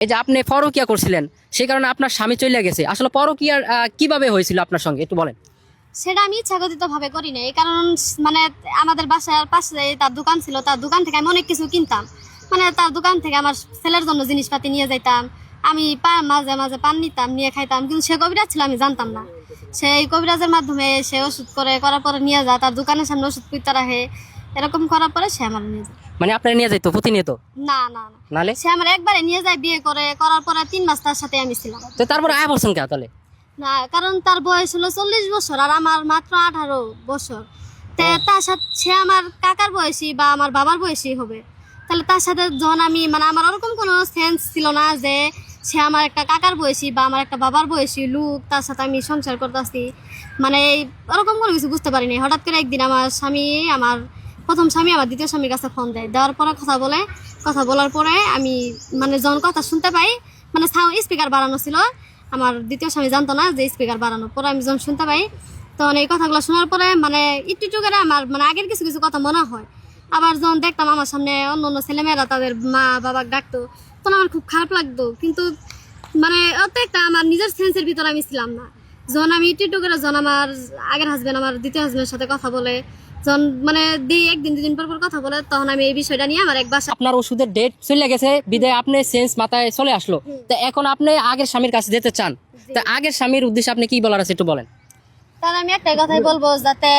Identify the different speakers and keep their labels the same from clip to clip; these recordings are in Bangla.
Speaker 1: এই যে আপনি পরকিয়া করছিলেন সেই কারণে আপনার স্বামী চলে গেছে, আসলে পরকিয়ার কিভাবে হয়েছিল আপনার সঙ্গে একটু বলেন।
Speaker 2: সেটা আমি ইচ্ছাকৃত ভাবে করি নাই, কারণ মানে আমাদের বাসার পাশে তার দোকান ছিল, তার দোকান থেকে আমি অনেক কিছু কিনতাম। মানে তার দোকান থেকে আমার ছেলের জন্য জিনিসপাতি নিয়ে যাইতাম, আমি মাঝে মাঝে পান নিতাম, নিয়ে খাইতাম। কিন্তু সে কবিরাজ ছিল, আমি জানতাম না। সেই কবিরাজের মাধ্যমে সে ওষুধ করার পরে নিয়ে যায়, তার দোকানের সামনে ওষুধ কুইতে রাখে। এরকম করার পরে সে আমার নিয়ে যায়।
Speaker 1: মানে আপনার নিয়ে যাইতো প্রতিনিয়ত?
Speaker 2: না না না,
Speaker 1: নালে
Speaker 2: সে আমার একবারে নিয়ে যায়, বিয়ে করার পরে 3 মাস তার সাথে আমি ছিলাম।
Speaker 1: তো তারপর আয়া বলছেন কে তাহলে?
Speaker 2: না, কারণ তার বয়স হলো 40 বছর আর আমার মাত্র 18 বছর। তার সাথে সে আমার কাকার বয়সী বা আমার বাবার বয়সী হবে। তাহলে তার সাথে যখন আমি মানে আমার ওরকম কোনো সেন্স ছিল না যে সে আমার একটা কাকার বয়সী বা আমার একটা বাবার বয়সী লোক, তার সাথে আমি সংসার করতেছি। মানে ওরকম কোনো কিছু বুঝতে পারিনি। হঠাৎ করে একদিন আমার স্বামী, আমার প্রথম স্বামী আমার দ্বিতীয় স্বামীর কাছে ফোন দেয়। দেওয়ার পরে কথা বলার পরে আমি মানে যখন কথা শুনতে পাই, মানে স্পিকার বাড়ানো ছিল, আমার দ্বিতীয় স্বামী জানতো না যে স্পিকার বাড়ানো। পরে আমি যখন শুনতে পাই, তখন এই কথাগুলো শোনার পরে মানে একটু করে আমার মানে আগের কিছু কিছু কথা মনে হয়। আবার যখন দেখতাম আমার সামনে অন্য অন্য ছেলেমেয়েরা তাদের মা বাবা ডাকতো, তখন আমার খুব খারাপ লাগতো। কিন্তু মানে অত একটা আমার নিজের সেন্সের ভিতরে আমি ছিলাম না। যখন আমি একটু করে যখন আমার আগের হাজবেন্ড আমার দ্বিতীয় হাজবেন্ডের সাথে কথা বলে, যখন মানে একদিন দুদিন পর কথা বলে, তখন আমি এই বিষয়টা নিয়ে আমার এক বাসা।
Speaker 1: আপনার ওষুধের ডেট চলে গেছে বিদায় আপনি সেন্স মাথায় চলে আসলো, তো এখন আপনি আগের স্বামীর কাছে যেতে চান, তো আগের স্বামীর উদ্দেশ্যে আপনি কি বলার আছে একটু বলেন।
Speaker 2: তার আমি একটাই কথাই বলবো, যাতে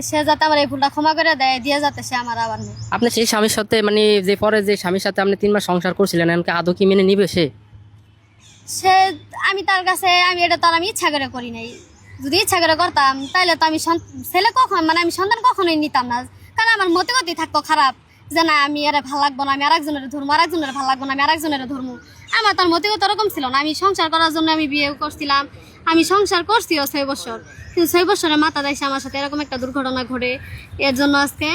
Speaker 2: সে যাতে আমার এই ভুলটা ক্ষমা করে দেয়, দিয়ে যাতে সে আমার আবার নেই।
Speaker 1: আপনি সেই স্বামীর সাথে মানে যে পরে যে স্বামীর সাথে আপনি 3 মাস সংসার করছিলেন, এমনকি আদৌ কি মেনে নিবে সে?
Speaker 2: সে আমি তার কাছে আমি এটা তার আমি ইচ্ছা করে করি নাই। যদি ইচ্ছা করে করতাম তাহলে তো আমি ছেলে কখন মানে আমি সন্তান কখনোই নিতাম না। কারণ আমার মতে গতি থাকতো খারাপ, যে না আমি এরা ভালো লাগবো না, আমি আরেকজনের ধর্ম, আরেকজনের ভালো লাগবো না, আমি আরেকজনের ধর্ম। আমার তার মতে গতি ওরকম ছিল না। আমি সংসার করার জন্য আমি বিয়ে করছিলাম, আমি সংসার করছিও 6 বছর। কিন্তু 6 বছরের মাথা দেয় আমার সাথে এরকম একটা দুর্ঘটনা ঘটে। এর জন্য আজকে